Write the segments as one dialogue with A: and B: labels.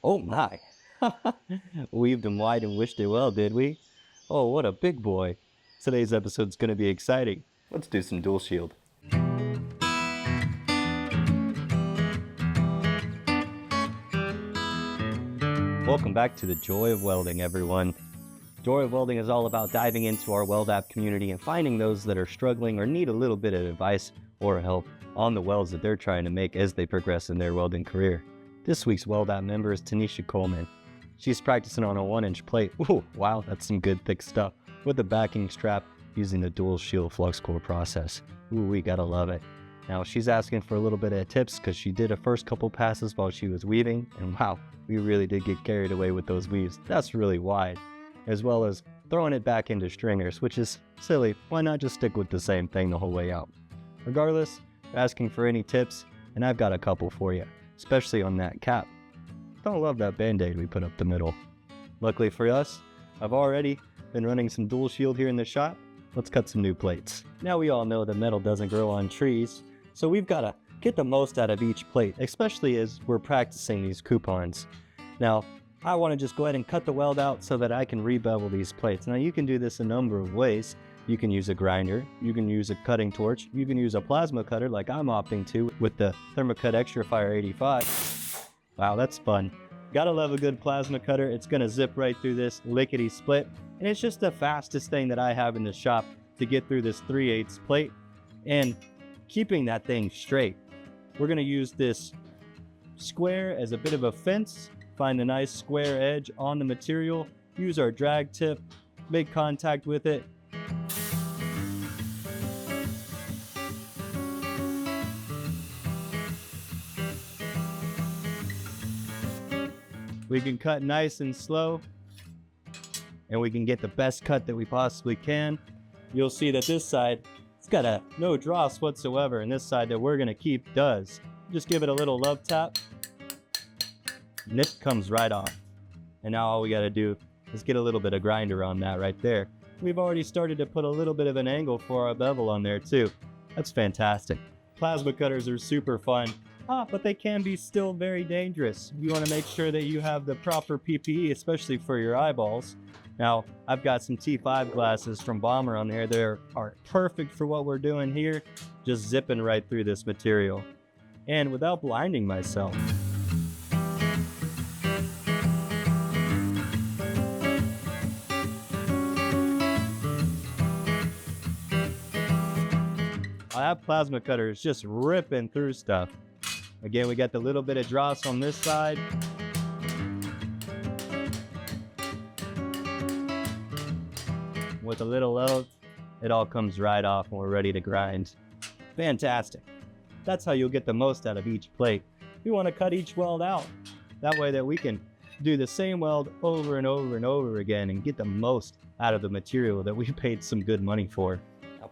A: Oh my! Weaved them wide and wished it well, did we? Oh, what a big boy. Today's episode's gonna be exciting. Let's do some dual shield. Welcome back to the Joy of Welding, everyone. Joy of Welding is all about diving into our WELD App community and finding those that are struggling or need a little bit of advice or help on the welds that they're trying to make as they progress in their welding career. This week's WELD App member is Tanisha Coleman. She's practicing on a 1-inch plate. Ooh, wow, that's some good thick stuff. With a backing strap using the dual shield flux core process. Ooh, we gotta love it. Now she's asking for a little bit of tips because she did her first couple passes while she was weaving, and wow, we really did get carried away with those weaves. That's really wide. As well as throwing it back into stringers, which is silly. Why not just stick with the same thing the whole way out? Regardless, asking for any tips, and I've got a couple for you, especially on that cap. Don't love that band-aid we put up the middle. Luckily for us, I've already been running some dual shield here in the shop. Let's cut some new plates. Now we all know that metal doesn't grow on trees, so we've got to get the most out of each plate, especially as we're practicing these coupons. Now, I want to just go ahead and cut the weld out so that I can re-bevel these plates. Now you can do this a number of ways. You can use a grinder, you can use a cutting torch, you can use a plasma cutter like I'm opting to with the Thermocut Extra Fire 85. Wow, that's fun. Gotta love a good plasma cutter. It's gonna zip right through this lickety split. And it's just the fastest thing that I have in the shop to get through this 3/8 plate and keeping that thing straight. We're gonna use this square as a bit of a fence. Find a nice square edge on the material, use our drag tip, make contact with it. We can cut nice and slow, and we can get the best cut that we possibly can. You'll see that this side, it's got no dross whatsoever, and this side that we're gonna keep does. Just give it a little love tap. Nip comes right off. And now all we got to do is get a little bit of grinder on that right there. We've already started to put a little bit of an angle for our bevel on there too. That's fantastic. Plasma cutters are super fun, but they can be still very dangerous. You want to make sure that you have the proper PPE, especially for your eyeballs. Now, I've got some T5 glasses from Bomber on there. They are perfect for what we're doing here, just zipping right through this material. And without blinding myself. That plasma cutter is just ripping through stuff. Again, we got the little bit of dross on this side. With a little love, it all comes right off and we're ready to grind. Fantastic. That's how you'll get the most out of each plate. We want to cut each weld out. That way that we can do the same weld over and over and over again and get the most out of the material that we paid some good money for.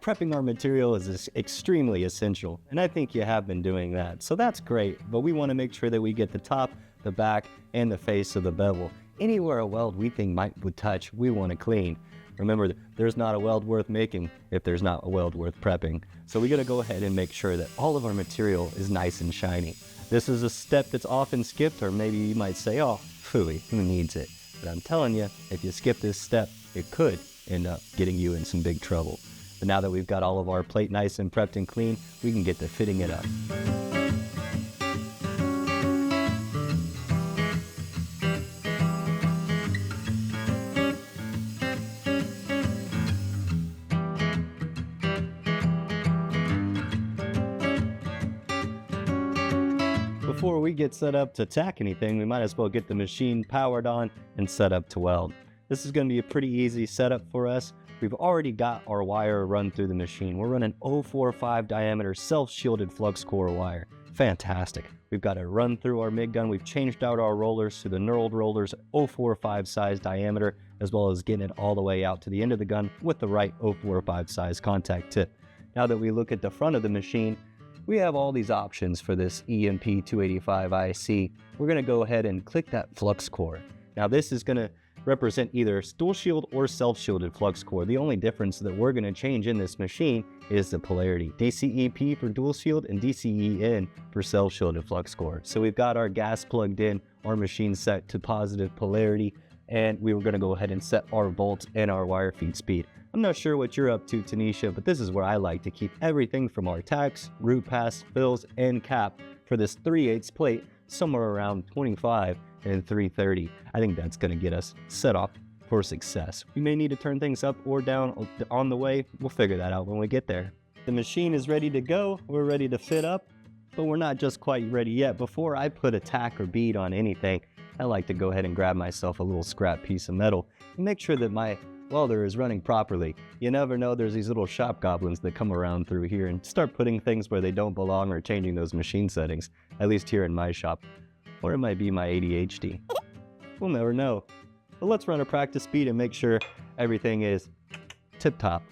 A: Prepping our material is extremely essential, and I think you have been doing that, so that's great, but we want to make sure that we get the top, the back, and the face of the bevel. Anywhere a weld we think would touch, we want to clean. Remember, there's not a weld worth making if there's not a weld worth prepping, so we got to go ahead and make sure that all of our material is nice and shiny. This is a step that's often skipped, or maybe you might say, oh, phooey, who needs it? But I'm telling you, if you skip this step, it could end up getting you in some big trouble. But now that we've got all of our plate nice and prepped and clean, we can get to fitting it up. Before we get set up to tack anything, we might as well get the machine powered on and set up to weld. This is going to be a pretty easy setup for us. We've already got our wire run through the machine. We're running 0.45 diameter self-shielded flux core wire. Fantastic. We've got it run through our MIG gun. We've changed out our rollers to the knurled rollers, 0.45 size diameter, as well as getting it all the way out to the end of the gun with the right 0.45 size contact tip. Now that we look at the front of the machine, we have all these options for this EMP 285 IC. We're going to go ahead and click that flux core. Now this is going to represent either dual shield or self-shielded flux core. The only difference that we're going to change in this machine is the polarity. DCEP for dual shield and DCEN for self-shielded flux core. So we've got our gas plugged in, our machine set to positive polarity, and we were going to go ahead and set our volts and our wire feed speed. I'm not sure what you're up to, Tanisha, but this is where I like to keep everything from our tacks, root pass, fills, and cap for this 3/8 plate somewhere around 25 and 330. I think that's going to get us set off for success. We may need to turn things up or down on the way. We'll figure that out when we get there. The machine is ready to go. We're ready to fit up, but we're not just quite ready yet. Before I put a tack or bead on anything, I like to go ahead and grab myself a little scrap piece of metal and make sure that my welder is running properly. You never know, there's these little shop goblins that come around through here and start putting things where they don't belong or changing those machine settings, at least here in my shop. Or it might be my ADHD. We'll never know. But let's run a practice speed and make sure everything is tip-top.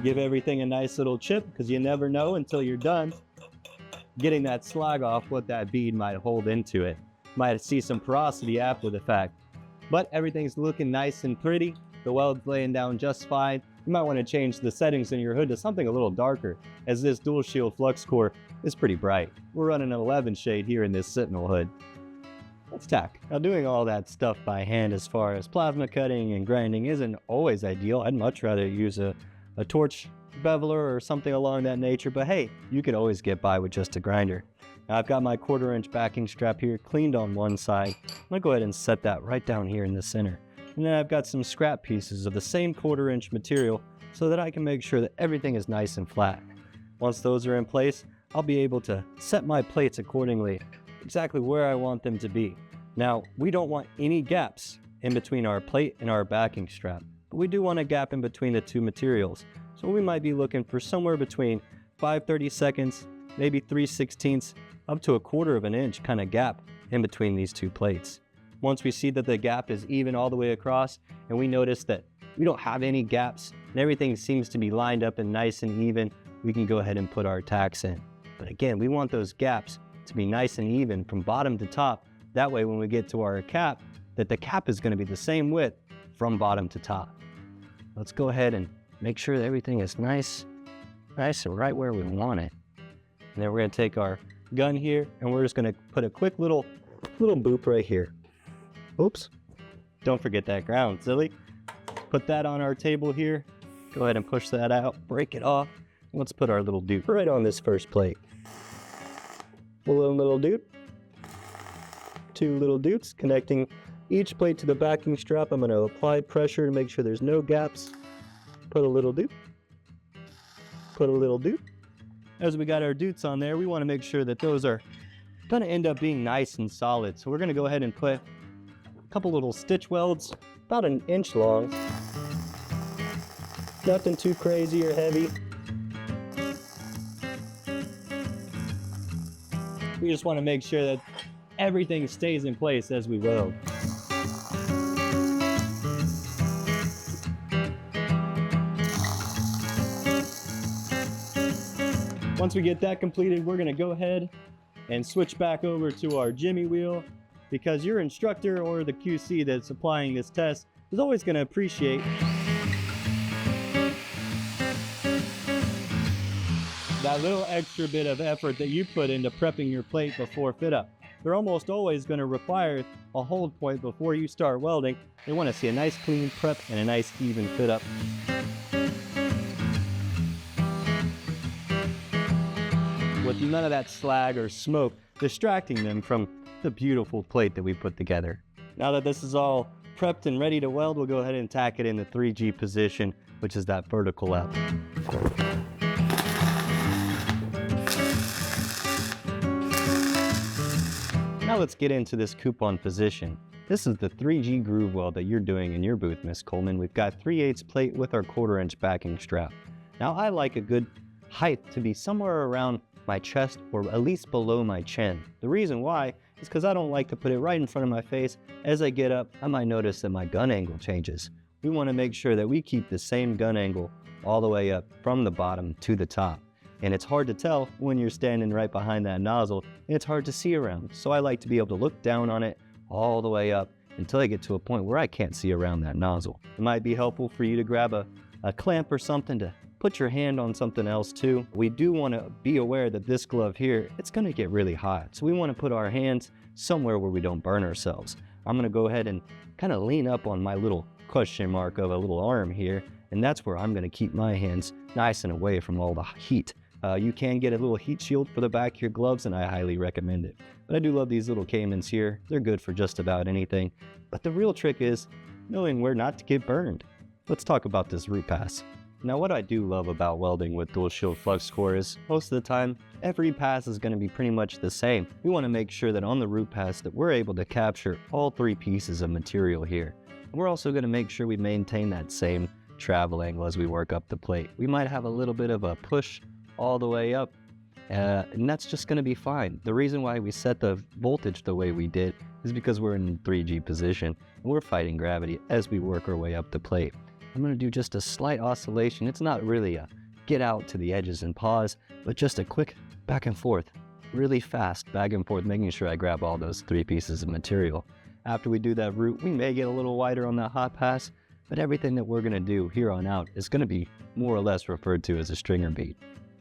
A: Give everything a nice little chip, because you never know until you're done getting that slag off what that bead might hold into it. Might see some porosity after the fact. But everything's looking nice and pretty. The weld's laying down just fine. You might want to change the settings in your hood to something a little darker, as this dual shield flux core is pretty bright. We're running an 11 shade here in this Sentinel hood. Let's tack. Now, doing all that stuff by hand as far as plasma cutting and grinding isn't always ideal. I'd much rather use a torch beveler or something along that nature, but hey, you could always get by with just a grinder. Now, I've got my 1/4 inch backing strap here cleaned on one side. I'm gonna go ahead and set that right down here in the center. And then I've got some scrap pieces of the same 1/4 inch material so that I can make sure that everything is nice and flat. Once those are in place, I'll be able to set my plates accordingly, exactly where I want them to be. Now, we don't want any gaps in between our plate and our backing strap, but we do want a gap in between the two materials. So we might be looking for somewhere between 5/32, maybe 3/16, up to 1/4 of an inch kind of gap in between these two plates. Once we see that the gap is even all the way across, and we notice that we don't have any gaps and everything seems to be lined up and nice and even, we can go ahead and put our tacks in. But again, we want those gaps to be nice and even from bottom to top. That way, when we get to our cap, that the cap is going to be the same width from bottom to top. Let's go ahead and make sure that everything is nice and right where we want it. And then we're going to take our gun here and we're just going to put a quick little boop right here. Oops. Don't forget that ground, silly. Put that on our table here. Go ahead and push that out, break it off. Let's put our little dupe right on this first plate. One little dupe. Two little dupes connecting each plate to the backing strap. I'm going to apply pressure to make sure there's no gaps. Put a little dupe. Put a little dupe. As we got our dupes on there, we want to make sure that those are going to end up being nice and solid. So we're going to go ahead and put a couple little stitch welds, about 1 inch long. Nothing too crazy or heavy. We just want to make sure that everything stays in place as we weld. Once we get that completed, we're going to go ahead and switch back over to our jimmy wheel, because your instructor or the QC that's applying this test is always going to appreciate that little extra bit of effort that you put into prepping your plate before fit up. They're almost always going to require a hold point before you start welding. They want to see a nice clean prep and a nice even fit up. With none of that slag or smoke distracting them from the beautiful plate that we put together. Now that this is all prepped and ready to weld, we'll go ahead and tack it in the 3G position, which is that vertical up. Now let's get into this coupon position. This is the 3G groove weld that you're doing in your booth, Miss Coleman. We've got 3/8 plate with our 1/4 inch backing strap. Now I like a good height to be somewhere around my chest or at least below my chin. The reason why is because I don't like to put it right in front of my face. As I get up, I might notice that my gun angle changes. We want to make sure that we keep the same gun angle all the way up from the bottom to the top. And it's hard to tell when you're standing right behind that nozzle, and it's hard to see around. So I like to be able to look down on it all the way up until I get to a point where I can't see around that nozzle. It might be helpful for you to grab a clamp or something to put your hand on something else too. We do want to be aware that this glove here, it's going to get really hot. So we want to put our hands somewhere where we don't burn ourselves. I'm going to go ahead and kind of lean up on my little question mark of a little arm here, and that's where I'm going to keep my hands nice and away from all the heat. You can get a little heat shield for the back of your gloves, and I highly recommend it. But I do love these little Caymans here. They're good for just about anything. But the real trick is knowing where not to get burned. Let's talk about this root pass. Now, what I do love about welding with dual shield flux core is most of the time, every pass is going to be pretty much the same. We want to make sure that on the root pass that we're able to capture all three pieces of material here. And we're also going to make sure we maintain that same travel angle as we work up the plate. We might have a little bit of a push all the way up, and that's just going to be fine. The reason why we set the voltage the way we did is because we're in 3G position and we're fighting gravity as we work our way up the plate. I'm going to do just a slight oscillation. It's not really a get out to the edges and pause, but just a quick back and forth, really fast back and forth, making sure I grab all those three pieces of material. After we do that root, we may get a little wider on that hot pass, but everything that we're going to do here on out is going to be more or less referred to as a stringer bead.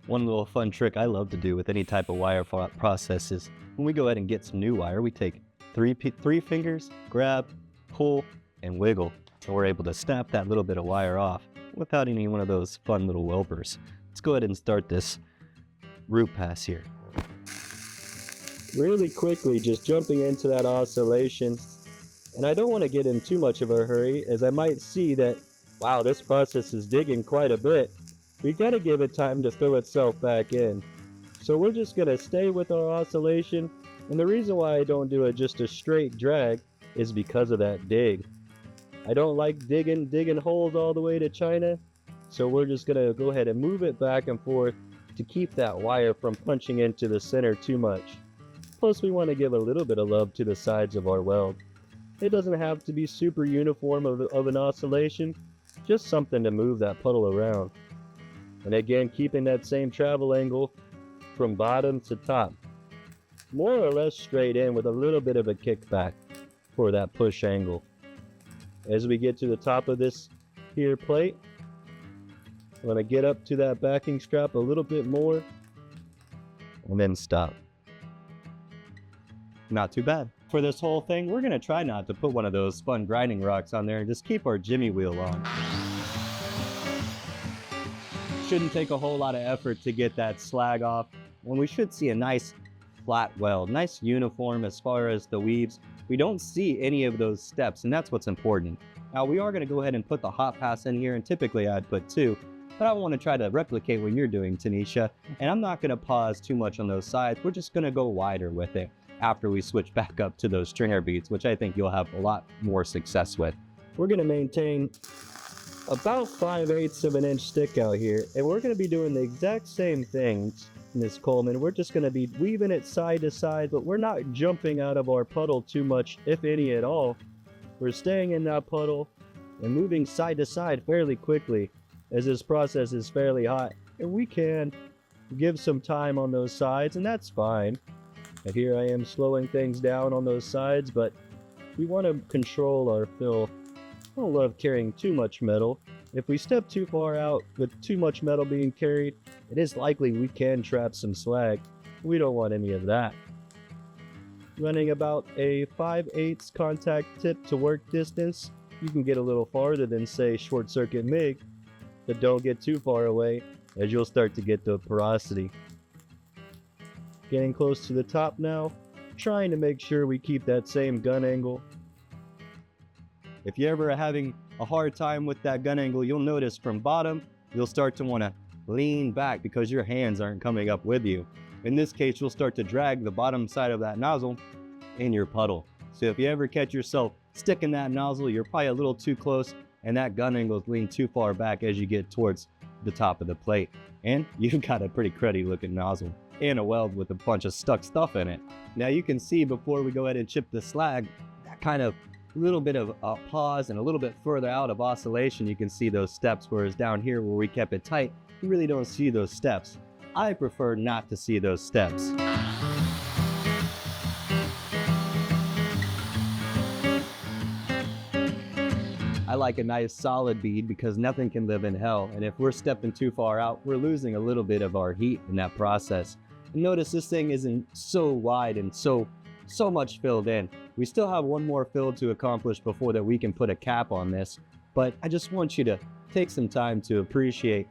A: One little fun trick I love to do with any type of wire process is when we go ahead and get some new wire, we take three fingers, grab, pull, and wiggle. So we're able to snap that little bit of wire off without any one of those fun little welpers. Let's go ahead and start this root pass here. Really quickly, just jumping into that oscillation. And I don't want to get in too much of a hurry, as I might see that, wow, this process is digging quite a bit. We got to give it time to fill itself back in. So we're just going to stay with our oscillation. And the reason why I don't do just a straight drag is because of that dig. I don't like digging holes all the way to China. So we're just going to go ahead and move it back and forth to keep that wire from punching into the center too much. Plus, we want to give a little bit of love to the sides of our weld. It doesn't have to be super uniform of an oscillation, just something to move that puddle around. And again, keeping that same travel angle from bottom to top. More or less straight in with a little bit of a kickback for that push angle. As we get to the top of this here plate, I'm going to get up to that backing strap a little bit more and then stop. Not too bad. For this whole thing, we're going to try not to put one of those fun grinding rocks on there and just keep our jimmy wheel on. Shouldn't take a whole lot of effort to get that slag off, and we should see a nice flat weld, nice uniform as far as the weaves. We don't see any of those steps, and that's what's important. Now we are going to go ahead and put the hot pass in here, and typically I'd put 2, but I want to try to replicate what you're doing, Tanisha, and I'm not going to pause too much on those sides. We're just going to go wider with it after we switch back up to those stringer beads, which I think you'll have a lot more success with. We're going to maintain about 5/8 of an inch stick out here, and we're going to be doing the exact same things, Miss Coleman. We're just going to be weaving it side to side, but we're not jumping out of our puddle too much, if any at all. We're staying in that puddle and moving side to side fairly quickly, as this process is fairly hot, and we can give some time on those sides, and that's fine. And here I am slowing things down on those sides, but we want to control our fill. I don't love carrying too much metal. If we step too far out with too much metal being carried, it is likely we can trap some slag. We don't want any of that. Running about a 5/8 contact tip to work distance. You can get a little farther than, say, short circuit MIG, but don't get too far away, as you'll start to get the porosity. Getting close to the top now, trying to make sure we keep that same gun angle. If you're ever having a hard time with that gun angle, you'll notice from bottom, you'll start to want to lean back because your hands aren't coming up with you. In this case, you'll start to drag the bottom side of that nozzle in your puddle. So if you ever catch yourself sticking that nozzle, you're probably a little too close and that gun angle is leaned too far back as you get towards the top of the plate. And you've got a pretty cruddy looking nozzle. and a weld with a bunch of stuck stuff in it. Now you can see before we go ahead and chip the slag, that kind of little bit of a pause and a little bit further out of oscillation, you can see those steps, whereas down here where we kept it tight, you really don't see those steps. I prefer not to see those steps. I like a nice solid bead because nothing can live in hell, and if we're stepping too far out, we're losing a little bit of our heat in that process. And notice this thing isn't so wide and so much filled in. We still have one more fill to accomplish before that we can put a cap on this, but I just want you to take some time to appreciate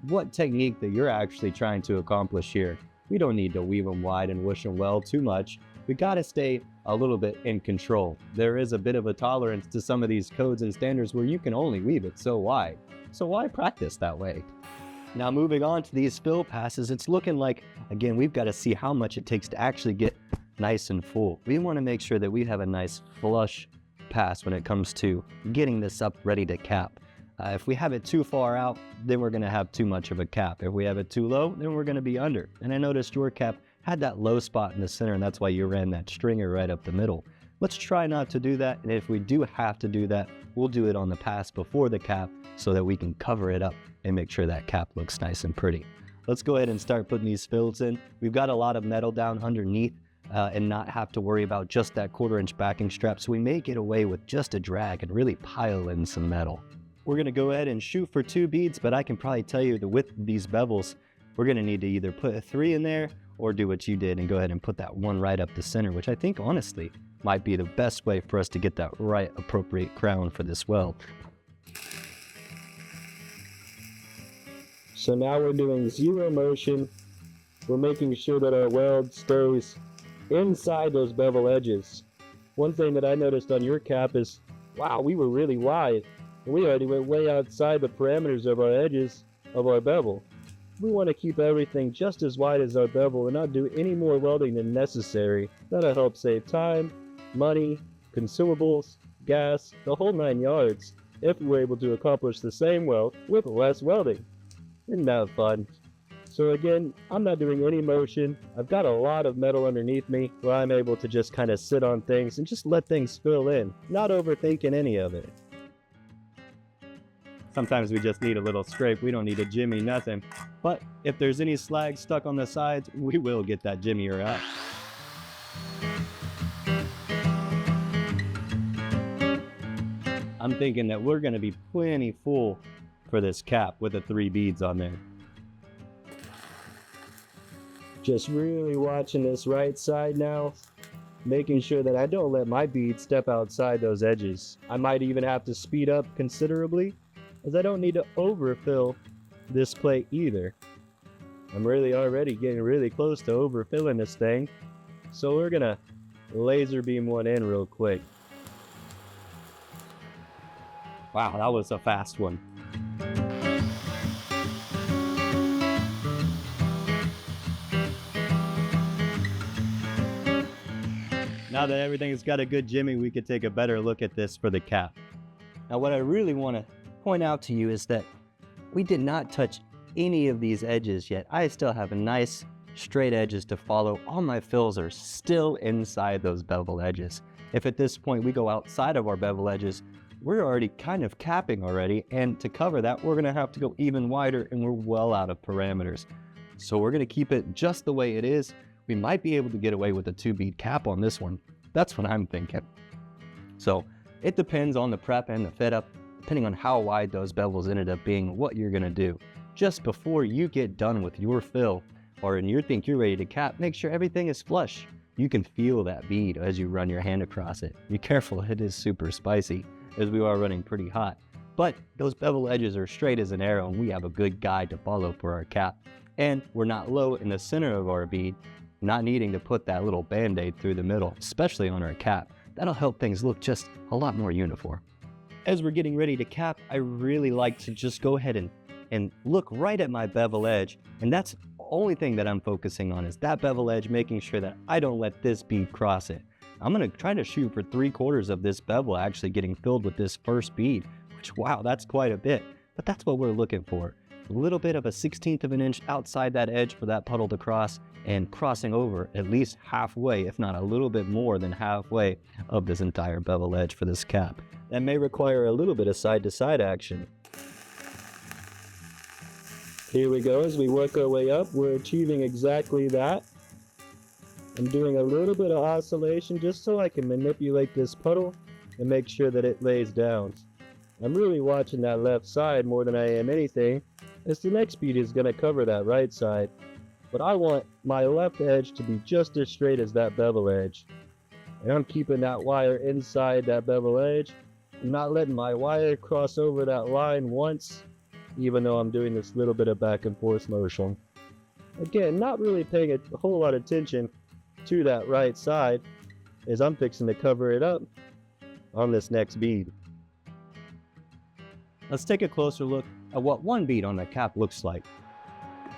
A: what technique that you're actually trying to accomplish here. We don't need to weave them wide and wish them well too much. We got to stay a little bit in control. There is a bit of a tolerance to some of these codes and standards where you can only weave it so wide. So why practice that way? Now moving on to these fill passes, it's looking like, again, we've got to see how much it takes to actually get nice and full. We want to make sure that we have a nice flush pass when it comes to getting this up ready to cap. If we have it too far out, then we're going to have too much of a cap. If we have it too low, then we're going to be under. And I noticed your cap had that low spot in the center, and that's why you ran that stringer right up the middle. Let's try not to do that, and if we do have to do that, we'll do it on the pass before the cap so that we can cover it up and make sure that cap looks nice and pretty. Let's go ahead and start putting these fills in. We've got a lot of metal down underneath and not have to worry about just that 1/4 inch backing strap, so we may get away with just a drag and really pile in some metal. We're going to go ahead and shoot for 2 beads, but I can probably tell you the width of these bevels, we're going to need to either put a 3 in there or do what you did and go ahead and put that 1 right up the center, which I think honestly might be the best way for us to get that right appropriate crown for this weld.
B: So now we're doing 0 motion. We're making sure that our weld stays inside those bevel edges. One thing that I noticed on your cap is, wow, we were really wide. And we already went way outside the parameters of our edges of our bevel. We want to keep everything just as wide as our bevel and not do any more welding than necessary. That'll help save time, money, consumables, gas, the whole 9 yards, if we're able to accomplish the same weld with less welding. Isn't that fun? So again, I'm not doing any motion. I've got a lot of metal underneath me where I'm able to just kind of sit on things and just let things fill in, not overthinking any of it.
A: Sometimes we just need a little scrape. We don't need a jimmy, nothing. But if there's any slag stuck on the sides, we will get that jimmier out. I'm thinking that we're going to be plenty full for this cap with the 3 beads on there.
B: Just really watching this right side now, making sure that I don't let my bead step outside those edges. I might even have to speed up considerably, as I don't need to overfill this plate either. I'm really already getting really close to overfilling this thing, so we're gonna laser beam one in real quick.
A: Wow, that was a fast one. Now that everything's got a good jimmy, we could take a better look at this for the cap. Now what I really want to point out to you is that we did not touch any of these edges yet. I still have a nice straight edges to follow. All my fills are still inside those bevel edges. If at this point we go outside of our bevel edges, we're already kind of capping already, and to cover that we're going to have to go even wider, and we're well out of parameters. So we're going to keep it just the way it is. We might be able to get away with a 2-bead cap on this one. That's what I'm thinking. So it depends on the prep and the fit up, depending on how wide those bevels ended up being, what you're going to do. Just before you get done with your fill, or when you think you're ready to cap, make sure everything is flush. You can feel that bead as you run your hand across it. Be careful, it is super spicy, as we are running pretty hot. But those bevel edges are straight as an arrow, and we have a good guide to follow for our cap. And we're not low in the center of our bead, not needing to put that little band-aid through the middle, especially on our cap. That'll help things look just a lot more uniform. As we're getting ready to cap, I really like to just go ahead and look right at my bevel edge, and that's the only thing that I'm focusing on is that bevel edge, making sure that I don't let this bead cross it. I'm going to try to shoot for 3/4 of this bevel actually getting filled with this first bead, which, wow, that's quite a bit, but that's what we're looking for. a little bit of a 1/16 of an inch outside that edge for that puddle to cross, and crossing over at least halfway, if not a little bit more than halfway of this entire bevel edge for this cap. That may require a little bit of side-to-side action.
B: Here we go. As we work our way up, we're achieving exactly that. I'm doing a little bit of oscillation just so I can manipulate this puddle and make sure that it lays down. I'm really watching that left side more than I am anything, as the next bead is going to cover that right side. But I want my left edge to be just as straight as that bevel edge. And I'm keeping that wire inside that bevel edge. I'm not letting my wire cross over that line once, even though I'm doing this little bit of back and forth motion. Again, not really paying a whole lot of attention to that right side, as I'm fixing to cover it up on this next bead.
A: Let's take a closer look at what one bead on the cap looks like.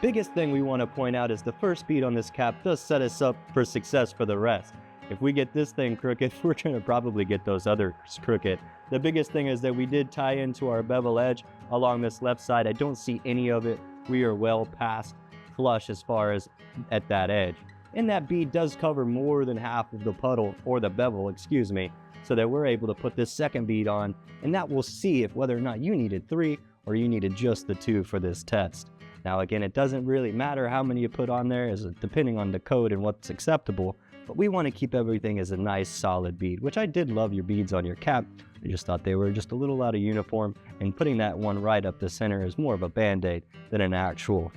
A: Biggest thing we want to point out is the first bead on this cap does set us up for success for the rest. If we get this thing crooked, we're going to probably get those others crooked. The biggest thing is that we did tie into our bevel edge along this left side. I don't see any of it. We are well past flush as far as at that edge. And that bead does cover more than half of the puddle, or the bevel, excuse me, so that we're able to put this second bead on, and that will see if whether or not you needed 3 or you needed just the 2 for this test. Now again, it doesn't really matter how many you put on there, as depending on the code and what's acceptable, but we want to keep everything as a nice solid bead, which I did love your beads on your cap. I just thought they were just a little out of uniform, and putting that one right up the center is more of a band-aid than an actual,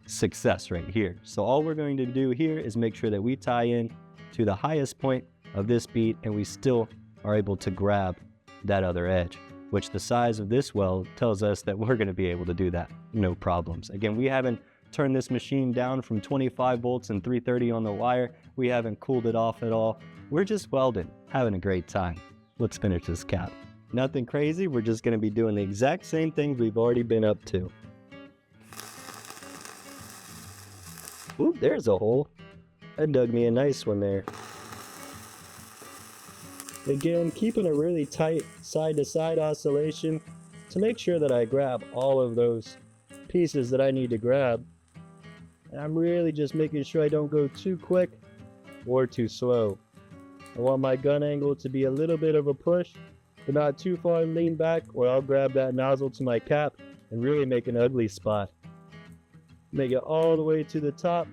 A: success right here. So all we're going to do here is make sure that we tie in to the highest point of this bead, and we still are able to grab that other edge, which the size of this weld tells us that we're going to be able to do that, no problems. Again, we haven't turned this machine down from 25 volts and 330 on the wire. We haven't cooled it off at all. We're just welding, having a great time. Let's finish this cap. Nothing crazy, we're just going to be doing the exact same things we've already been up to. Oop, there's a hole. I dug me a nice one there. Again, keeping a really tight side-to-side oscillation to make sure that I grab all of those pieces that I need to grab. And I'm really just making sure I don't go too quick or too slow. I want my gun angle to be a little bit of a push, but not too far and lean back, or I'll grab that nozzle to my cap and really make an ugly spot. Make it all the way to the top.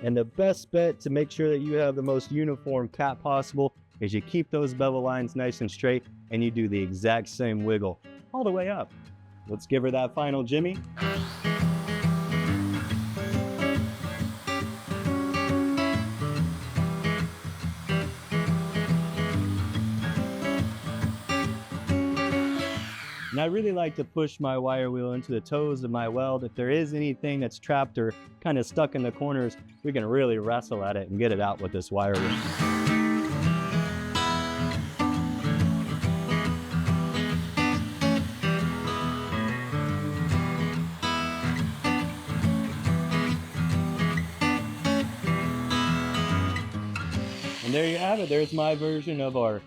A: And the best bet to make sure that you have the most uniform cap possible is you keep those bevel lines nice and straight, and you do the exact same wiggle all the way up. Let's give her that final jimmy. And I really like to push my wire wheel into the toes of my weld. If there is anything that's trapped or kind of stuck in the corners, we can really wrestle at it and get it out with this wire wheel. And there you have it. There's my version of our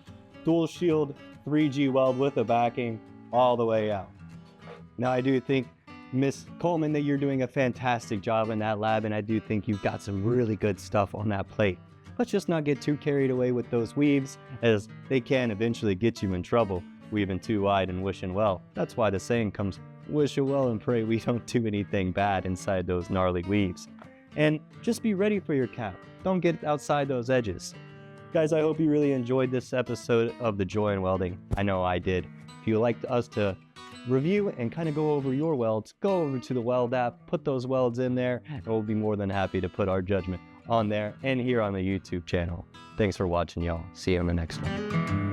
A: dual shield 3G weld with a backing all the way out. Now I do think, Miss Coleman, that you're doing a fantastic job in that lab, and I do think you've got some really good stuff on that plate. Let's just not get too carried away with those weaves, as they can eventually get you in trouble, weaving too wide and wishing well. That's why the saying comes, wish well and pray we don't do anything bad inside those gnarly weaves. And just be ready for your cap. Don't get outside those edges. Guys, I hope you really enjoyed this episode of The Joy in Welding. I know I did. If you'd like us to review and kind of go over your welds, go over to the WELD app, put those welds in there, and we'll be more than happy to put our judgment on there and here on the YouTube channel. Thanks for watching, y'all. See you on the next one.